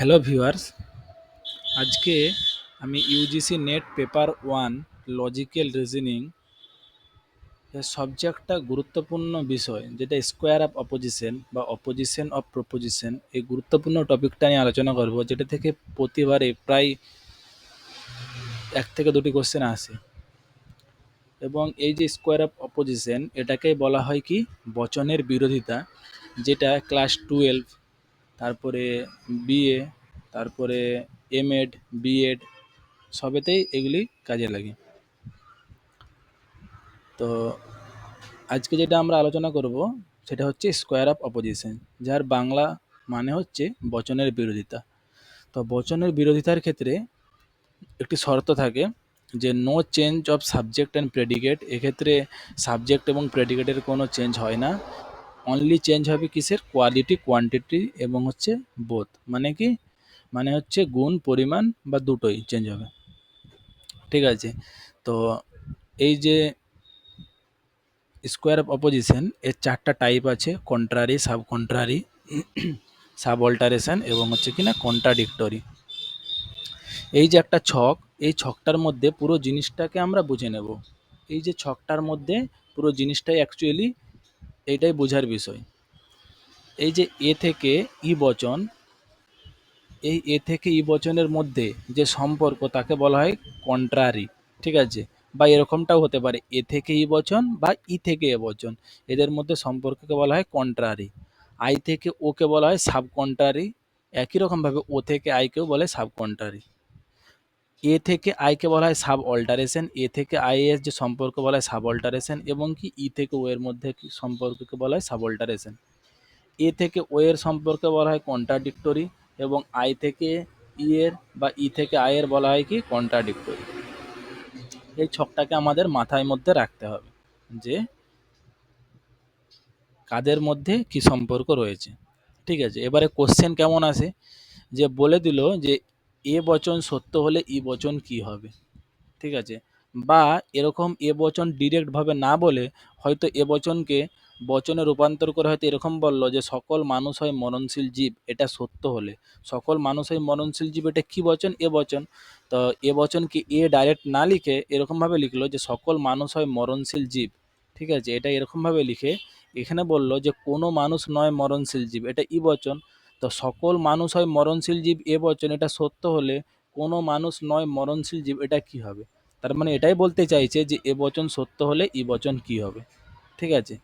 Hello viewers, আজকে আমি UGC net paper 1 logical reasoning এর সবচেয়ে গুরুত্বপূর্ণ বিষয় যেটা স্কোয়ার অফ অপোজিশন বা অপোজিশন অফ প্রপোজিশন, এই গুরুত্বপূর্ণ টপিকটা নিয়ে আলোচনা করব, যেটা থেকে প্রতিবারে প্রায় 1 থেকে 2টি কোশ্চেন আসে। এবং এই যে স্কোয়ার অফ অপোজিশন, এটাকেই বলা হয় কি বচনের বিরোধিতা, যেটা ক্লাস 12, তারপরে বিএ, তারপরে এমএড, বিএড সবেতেই এগুলি কাজে লাগে। তো আজকে যেটা আমরা আলোচনা করব সেটা হচ্ছে স্কোয়ার অফ অপোজিশন, যার বাংলা মানে হচ্ছে বচনের বিরোধিতা। তো বচনের বিরোধিতার ক্ষেত্রে একটি শর্ত থাকে যে no change of subject and predicate. এক্ষেত্রে সাবজেক্ট এবং প্রেডিকেটের কোনো চেঞ্জ হয় না, অনলি চেঞ্জ হবে কিসের, কোয়ালিটি, কোয়ান্টিটি এবং হচ্ছে বোথ। মানে কি, মানে হচ্ছে গুণ, পরিমাণ বা দুটোই চেঞ্জ হবে। ঠিক আছে, তো এই যে স্কোয়ার অফ অপোজিশন এর 4টা টাইপ আছে: contrary, sub contrary, sub alteration এবং হচ্ছে কিনা কন্ট্রাডিক্টরি। এই যে একটা ছক, এই ছকটার মধ্যে পুরো জিনিসটাকে আমরা বুঝে নেব। এই যে ছকটার মধ্যে পুরো জিনিসটাই অ্যাকচুয়ালি এইটাই বোঝার বিষয়। এই যে এ থেকে ই বচন, এই এ থেকে ই বচনের মধ্যে যে সম্পর্ক তাকে বলা হয় কন্ট্রারি। ঠিক আছে, বা এরকমটাও হতে পারে এ থেকে ই বচন বা ই থেকে এ বচন, এদের মধ্যে সম্পর্ককে বলা হয় কন্ট্রারি। আই থেকে ওকে বলা হয় সাব কন্ট্রারি, একই রকমভাবে ও থেকে আইকেও বলে সাব কন্ট্রারি। এ থেকে আইকে বলা হয় সাব অল্টারেশন, এ থেকে আই এর যে সম্পর্ক বলা হয় সাব অল্টারেশন, এবং কি ই থেকে ও এর মধ্যে কি সম্পর্ককে বলা হয় সাব অল্টারেশন। এ থেকে ও এর সম্পর্কে বলা হয় কন্ট্রাডিক্টরি, এবং আই থেকে ই এর বা ই থেকে আই এর বলা হয় কি কন্ট্রাডিক্টরি। এই ছকটাকে আমাদের মাথায় মধ্যে রাখতে হবে যে কাদের মধ্যে কি সম্পর্ক রয়েছে। ঠিক আছে, এবারে কোশ্চেন কেমন আসে, যে বলে দিল যে এ বচন সত্য হলে ই বচন কি হবে। ঠিক আছে, বা এরকম এ বচন ডিরেক্টভাবে না বলে হয়তো এ বচনকে বচনে রূপান্তর করে হয়তো এরকম বলল যে সকল মানুষ হয় মরণশীল জীব, এটা সত্য হলে। সকল মানুষ হয় মরণশীল জীব, এটা কি বচন, এ বচন। তো এ বচনকে এ ডাইরেক্ট না লিখে এরকমভাবে লিখলো যে সকল মানুষ হয় মরণশীল জীব। ঠিক আছে, এটা এরকমভাবে লিখে এখানে বলল যে কোনো মানুষ নয় মরণশীল জীব, এটা ই বচন। তো সকল মানুষ হয় মরণশীল জীব এ বচন, এটা সত্য হলে কোনো মানুষ নয় মরণশীল জীব, এটা কি হবে। তার মানে এটাই বলতে চাইছে যে এ বচন সত্য হলে ই বচন কি হবে। ঠিক আছে,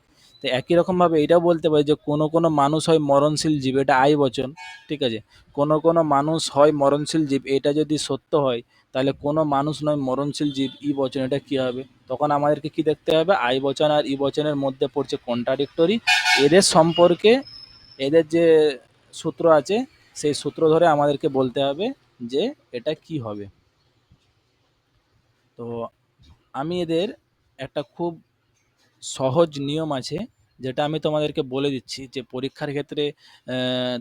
তো একই রকমভাবে এটাও বলতে পারে যে কোনো কোনো মানুষ হয় মরণশীল জীব, এটা আই বচন। ঠিক আছে, কোনো কোনো মানুষ হয় মরণশীল জীব, এটা যদি সত্য হয় তাহলে কোনো মানুষ নয় মরণশীল জীব ই বচন, এটা কি হবে। তখন আমাদেরকে কি দেখতে হবে, আই বচন আর ই বচনের মধ্যে পড়ছে কন্ট্রাডিক্টরি, এদের সম্পর্কে এদের যে সূত্র আছে সেই সূত্র ধরে আমাদেরকে বলতে হবে যে এটা কি হবে। তো আমি এদের একটা খুব সহজ নিয়ম আছে, যেটা আমি তোমাদেরকে বলে দিচ্ছি, যে পরীক্ষার ক্ষেত্রে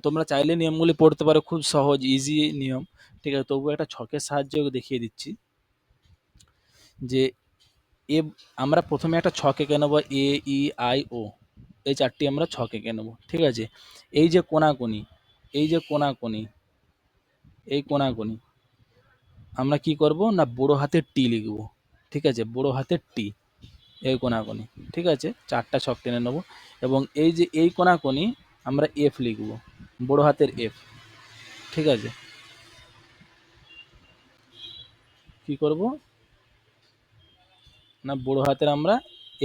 তোমরা চাইলে নিয়মগুলি পড়তে পারো, খুব সহজ ইজি নিয়ম। ঠিক আছে, তবুও একটা ছকের সাহায্যে দেখিয়ে দিচ্ছি যে এ আমরা প্রথমে একটা ছক এঁকে নেবো, এ ই আই ও, এই 4টি আমরা ছক এঁকে নেবো। ঠিক আছে, এই যে কোনাকুনি, এই যে কোনাকুনি, এই কোনাকুনি আমরা কি করব না বড় হাতের টি লিখব। ঠিক আছে, বড় হাতের টি, এই কোনাকুনি। ঠিক আছে, 4টা ছক টেনে নেব, এবং এই যে এই কোনাকুনি আমরা এফ লিখব, বড় হাতের এফ। ঠিক আছে, কি করব না বড় হাতের আমরা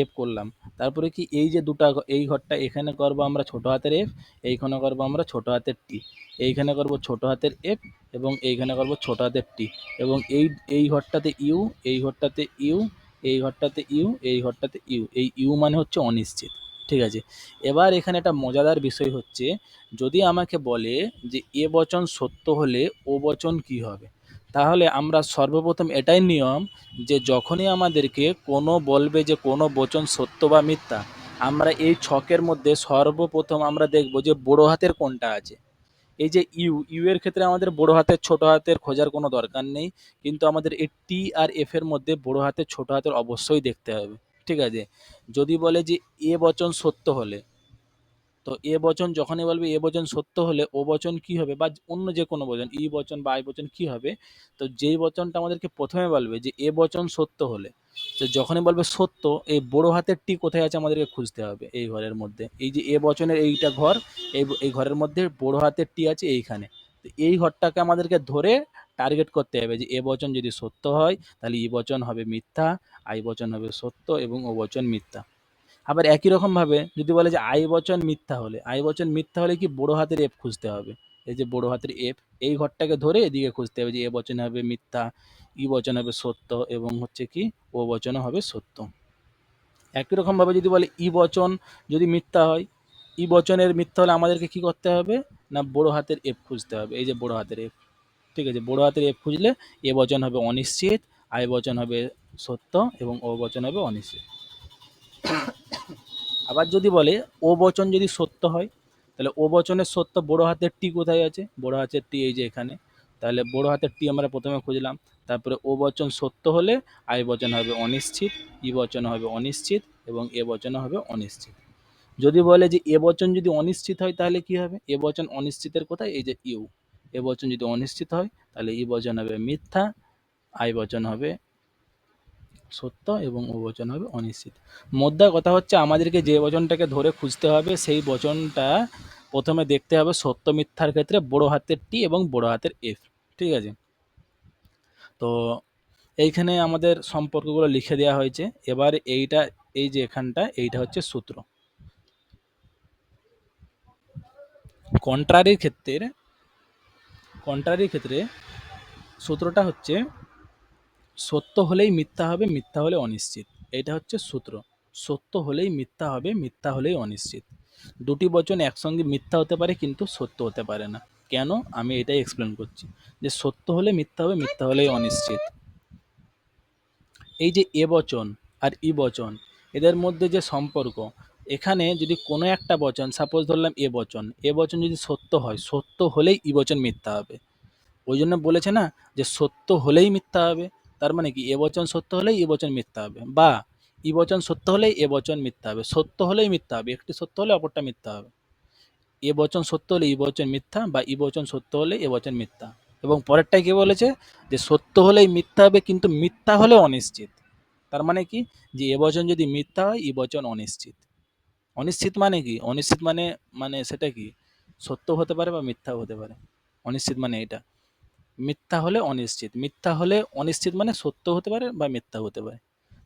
এফ করলাম। তারপরে কি এই যে দুটা, এই ঘরটা এখানে করব আমরা ছোট হাতের এফ, এইখানে করব আমরা ছোট হাতের টি, এইখানে করব ছোট হাতের এফ, এবং এইখানে করব ছোট হাতের টি, এবং এই ঘরটাতে ইউ, এই ঘরটাতে ইউ, এই ঘরটাতে ইউ, এই ঘরটাতে ইউ। এই ইউ মানে হচ্ছে অনিশ্চিত। ঠিক আছে, এবার এখানে একটা মজাদার বিষয় হচ্ছে, যদি আমাকে বলে যে এ বচন সত্য হলে ও বচন কি হবে, তাহলে আমরা সর্বপ্রথম এটাই নিয়ম যে যখনই আমাদেরকে কোনো বলবে যে কোনো বচন সত্য বা মিথ্যা, আমরা এই ছকের মধ্যে সর্বপ্রথম আমরা দেখব যে বড় হাতের কোনটা আছে। এই যে ইউ, ইউ এর ক্ষেত্রে আমাদের বড় হাতের ছোট হাতের খোঁজার কোনো দরকার নেই, কিন্তু আমাদের এই টি আর এফ এর মধ্যে বড় হাতের ছোট হাতের অবশ্যই দেখতে হবে। ঠিক আছে, যদি বলে যে এ বচন সত্য হলে, তো এ বচন যখনই বলবে এ বচন সত্য হলে ও বচন কি হবে, বা অন্য যে কোনো বচন ই বচন বা আই বচন কি হবে, তো যেই বচনটা আমাদেরকে প্রথমে বলবে যে এ বচন সত্য হলে, তো যখনই বলবে সত্য, এই বড় হাতের টি কোথায় আছে আমাদেরকে খুঁজতে হবে এই ঘরের মধ্যে। এই যে এ বচনের এইটা ঘর, এই ঘরের মধ্যে বড় হাতের টি আছে এইখানে। তো এই ঘরটাকে আমাদেরকে ধরে টার্গেট করতে হবে যে এ বচন যদি সত্য হয় তাহলে ই বচন হবে মিথ্যা, আই বচন হবে সত্য এবং ও বচন মিথ্যা। আবার একই রকমভাবে যদি বলে যে আই বচন মিথ্যা হলে, আই বচন মিথ্যা হলে কি বড় হাতের এফ খুঁজতে হবে। এই যে বড় হাতের এফ, এই ঘরটাকে ধরে এদিকে খুঁজতে হবে যে এ বচন হবে মিথ্যা, ই বচন হবে সত্য এবং হচ্ছে কি ও বচন হবে সত্য। একই রকমভাবে যদি বলে ই বচন যদি মিথ্যা হয়, ই বচনের মিথ্যা হলে আমাদেরকে কি করতে হবে না বড় হাতের এফ খুঁজতে হবে। এই যে বড় হাতের এফ, ঠিক আছে, বড় হাতের এফ খুঁজলে এ বচন হবে অনিশ্চিত, আই বচন হবে সত্য এবং ও বচন হবে অনিশ্চিত। আবার যদি বলে ও বচন যদি সত্য হয়, তাহলে ও বচনের সত্য বড় হাতের টি কোথায় আছে, বড় হাতের টি এই যে এখানে। তাহলে বড় হাতের টি আমরা প্রথমে খুঁজলাম, তারপরে ও বচন সত্য হলে আই বচন হবে অনিশ্চিত, ই বচন হবে অনিশ্চিত এবং এ বচন হবে অনিশ্চিত। যদি বলে যে এ বচন যদি অনিশ্চিত হয় তাহলে কি হবে, এ বচন অনিশ্চিতের কোথায়, এই যে ইউ। এ বচন যদি অনিশ্চিত হয় তাহলে ই বচন হবে মিথ্যা, আই বচন হবে সত্য এবং ও বচন হবে অনিশ্চিত। মোদ্দা কথা হচ্ছে আমাদেরকে যে বচনটাকে ধরে খুঁজতে হবে সেই বচনটা প্রথমে দেখতে হবে সত্য মিথ্যার ক্ষেত্রে বড় হাতের টি এবং বড় হাতের এফ। ঠিক আছে, তো এইখানে আমাদের সম্পর্কগুলো লিখে দেওয়া হয়েছে। এবার এইটা, এই যে এখানটা, এইটা হচ্ছে সূত্র। কন্ট্রারির ক্ষেত্রে, কন্ট্রারির ক্ষেত্রে সূত্রটা হচ্ছে সত্য হলেই মিথ্যা হবে, মিথ্যা হলে অনিশ্চিত। এটা হচ্ছে সূত্র। সত্য হলেই মিথ্যা হবে, মিথ্যা হলেই অনিশ্চিত। দুটি বচন একসঙ্গে মিথ্যা হতে পারে কিন্তু সত্য হতে পারে না। কেন, আমি এটাই এক্সপ্লেন করছি যে সত্য হলে মিথ্যা হবে, মিথ্যা হলেই অনিশ্চিত। এই যে এ বচন আর ই বচন, এদের মধ্যে যে সম্পর্ক, এখানে যদি কোনো একটা বচন, সাপোজ ধরলাম এ বচন, এ বচন যদি সত্য হয়, সত্য হলেই ই বচন মিথ্যা হবে। ওই জন্য বলেছে না যে সত্য হলেই মিথ্যা হবে। তার মানে কি এ বচন সত্য হলেই এ বচন মিথ্যা হবে, বা ই বচন সত্য হলেই এ বচন মিথ্যা হবে। সত্য হলেই মিথ্যা হবে, একটি সত্য হলে অপরটা মিথ্যা হবে। এ বচন সত্য হলে ই বচন মিথ্যা, বা ই বচন সত্য হলে এ বচন মিথ্যা। এবং পরেরটাই কি বলেছে যে সত্য হলেই মিথ্যা হবে কিন্তু মিথ্যা হলে অনিশ্চিত। তার মানে কি যে এ বচন যদি মিথ্যা হয় ই বচন অনিশ্চিত। অনিশ্চিত মানে কি, অনিশ্চিত মানে মানে সেটা কি, সত্য হতে পারে বা মিথ্যাও হতে পারে। অনিশ্চিত মানে এটা, মিথ্যা হলে অনিশ্চিত, মিথ্যা হলে অনিশ্চিত মানে সত্য হতে পারে বা মিথ্যা হতে পারে।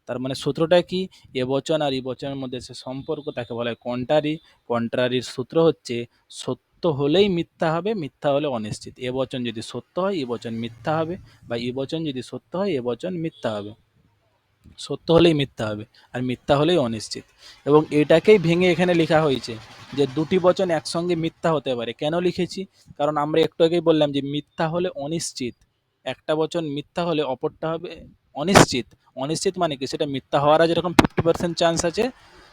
তার মানে সূত্রটা কি, এ বচন আর ই বচনের মধ্যে যে সম্পর্ক তাকে বলা হয় কন্ট্রারি। কন্ট্রারির সূত্র হচ্ছে সত্য হলেই মিথ্যা হবে, মিথ্যা হলে অনিশ্চিত। এ বচন যদি সত্য হয় ই বচন মিথ্যা হবে, বা ই বচন যদি সত্য হয় এ বচন মিথ্যা হবে। সত্য হলেই মিথ্যা হবে আর মিথ্যা হলেই অনিশ্চিত। এবং এটাকেই ভেঙে এখানে লেখা হয়েছে যে দুটি বচন একসঙ্গে মিথ্যা হতে পারে। কেন লিখেছি, কারণ আমরা একটু আগেই বললাম যে মিথ্যা হলে অনিশ্চিত, একটা বচন মিথ্যা হলে অপরটা হবে অনিশ্চিত। অনিশ্চিত মানে কি, সেটা মিথ্যা হওয়ার যেরকম 50% চান্স আছে,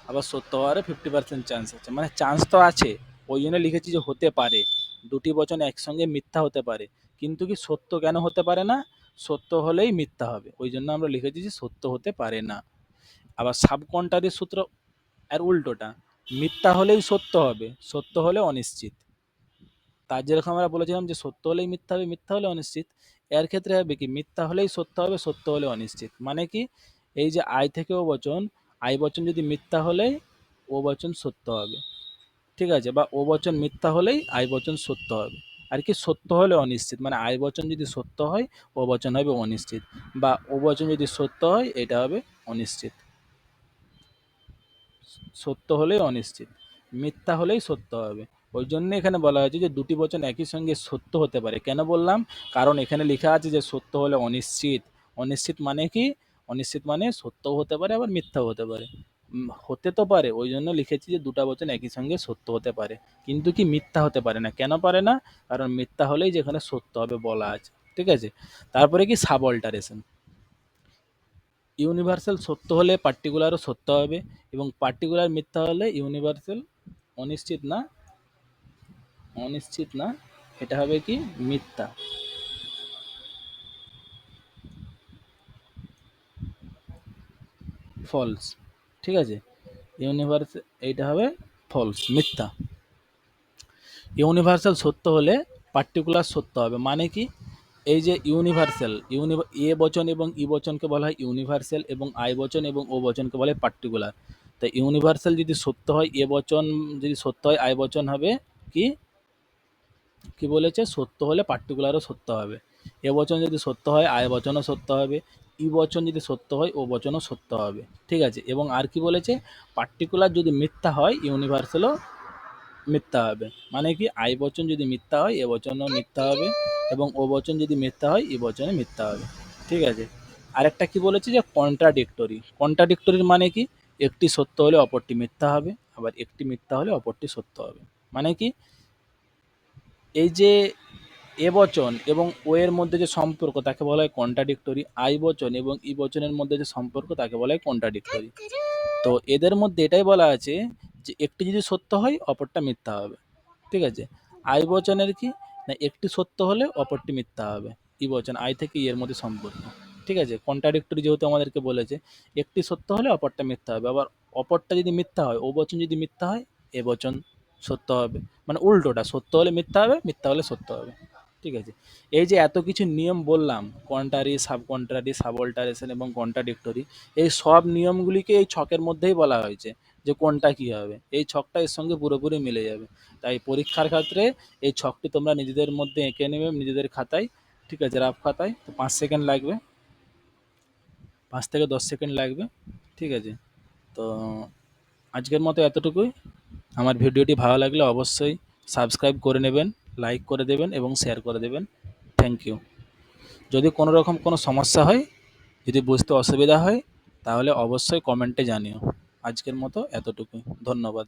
আবার সত্য হওয়ারও 50% চান্স আছে, মানে চান্স তো আছে। ওই জন্য লিখেছি যে হতে পারে, দুটি বচন একসঙ্গে মিথ্যা হতে পারে, কিন্তু কি সত্য কেন হতে পারে না, সত্য হলেই মিথ্যা হবে, ওই জন্য আমরা লিখেছি যে সত্য হতে পারে না। আবার সাবকন্ট্রারির সূত্র আর উল্টোটা, মিথ্যা হলেই সত্য হবে, সত্য হলে অনিশ্চিত। তার যেরকম আমরা বলেছিলাম যে সত্য হলেই মিথ্যা হবে, মিথ্যা হলে অনিশ্চিত, এর ক্ষেত্রে হবে কি মিথ্যা হলেই সত্য হবে, সত্য হলে অনিশ্চিত। মানে কি, এই যে আই থেকে ও বচন, আই বচন যদি মিথ্যা হলে ও বচন সত্য হবে, ঠিক আছে, বা ও বচন মিথ্যা হলেই আই বচন সত্য হবে। আর কি সত্য হলে অনিশ্চিত মানে আই বচন যদি সত্য হয় ও বচন হবে অনিশ্চিত, বা ও বচন যদি সত্য হয় এটা হবে অনিশ্চিত। সত্য হলেই অনিশ্চিত, মিথ্যা হলেই সত্য হবে। ওই জন্য এখানে বলা হয়েছে যে দুটি বচন একই সঙ্গে সত্য হতে পারে। কেন বললাম, কারণ এখানে লেখা আছে যে সত্য হলে অনিশ্চিত। অনিশ্চিত মানে কি, অনিশ্চিত মানে সত্যও হতে পারে আবার মিথ্যাও হতে পারে। হতে তো পারে, ওই জন্য লিখেছি যে দুটা বচন একই সঙ্গে সত্য হতে পারে, কিন্তু কি মিথ্যা হতে পারে না। কেন পারে না, কারণ মিথ্যা হলেই যেখানে সত্য হবে বলা আছে। ঠিক আছে, তারপরে কি সাব অল্টারেশন। ইউনিভার্সাল সত্য হলে পার্টিকুলারও সত্য হবে, এবং পার্টিকুলার মিথ্যা হলে ইউনিভার্সাল অনিশ্চিত না, অনিশ্চিত না, এটা হবে কি মিথ্যা, ফলস। ঠিক আছে, ইউনিভার্স এইটা হবে ফলস, মিথ্যা। ইউনিভার্সাল সত্য হলে পার্টিকুলার সত্য হবে, মানে কি? এই যে ইউনিভার্সাল, এ বচন এবং ই বচনকে বলা হয় ইউনিভার্সাল, এবং আই বচন এবং ও বচনকে বলা হয় পার্টিকুলার। তাই ইউনিভার্সাল যদি সত্য হয়, এ বচন যদি সত্য হয়, আই বচন হবে কি? কি বলেছে? সত্য হলে পার্টিকুলারও সত্য হবে। এ বচন যদি সত্য হয়, আয় বচনও সত্য হবে। ই বচন যদি সত্য হয়, ও বচনও সত্য হবে। ঠিক আছে? এবং আর কি বলেছে? পার্টিকুলার যদি মিথ্যা হয়, ইউনিভার্সালও মিথ্যা হবে। মানে কি? আই বচন যদি মিথ্যা হয়, এ বচনও মিথ্যা হবে, এবং ও বচন যদি মিথ্যা হয়, ই বচনে মিথ্যা হবে। ঠিক আছে? আরেকটা কি বলেছে? যে কন্ট্রাডিক্টরি। কন্ট্রাডিক্টরির মানে কি? একটি সত্য হলে অপরটি মিথ্যা হবে, আবার একটি মিথ্যা হলে অপরটি সত্য হবে। মানে কি? এই যে এ বচন এবং ও এর মধ্যে যে সম্পর্ক তাকে বলা হয় কন্ট্রাডিক্টরি। আই বচন এবং ই বচনের মধ্যে যে সম্পর্ক তাকে বলা হয় কন্ট্রাডিক্টরি। তো এদের মধ্যে এটাই বলা আছে যে একটি যদি সত্য হয়, অপরটা মিথ্যা হবে। ঠিক আছে? আই বচনের কি? না, একটি সত্য হলে অপরটি মিথ্যা হবে। ই বচন, আই থেকে ই এর মধ্যে সম্পর্ক। ঠিক আছে? কন্ট্রাডিক্টরি যেহেতু আমাদেরকে বলেছে, একটি সত্য হলে অপরটা মিথ্যা হবে। আবার অপরটা যদি মিথ্যা হয়, ও বচন যদি মিথ্যা হয়, এ বচন সত্য হবে। মানে উল্টোটা, সত্য হলে মিথ্যা হবে, মিথ্যা হলে সত্য হবে। ঠিক আছে? এই যে এত কিছু নিয়ম বললাম, কন্ট্রারি, সাব কন্ট্রারি, সাবঅল্টারেশন এবং কন্ট্রাডিক্টরি, এই সব নিয়মগুলিকে এই ছকের মধ্যেই বলা হয়েছে যে কোনটা কি হবে। এই ছকটা এর সঙ্গে পুরোপুরি মিলে যাবে। তাই পরীক্ষার ক্ষেত্রে এই ছকটি তোমরা নিজেদের মধ্যে এঁকে নেবে, নিজেদের খাতায়। ঠিক আছে? রাফ খাতায়। তো 5 সেকেন্ড লাগবে, 5 থেকে 10 সেকেন্ড লাগবে। ঠিক আছে? তো আজকের মতো এতটুকুই। আমার ভিডিওটি ভালো লাগলে অবশ্যই সাবস্ক্রাইব করে নেবেন, লাইক করে দেবেন এবং শেয়ার করে দেবেন। Thank you. যদি কোনো রকম কোনো সমস্যা হয়, যদি বুঝতে অসুবিধা হয়, তাহলে অবশ্যই কমেন্টে জানিও। আজকের মতো এতটুকুই। ধন্যবাদ।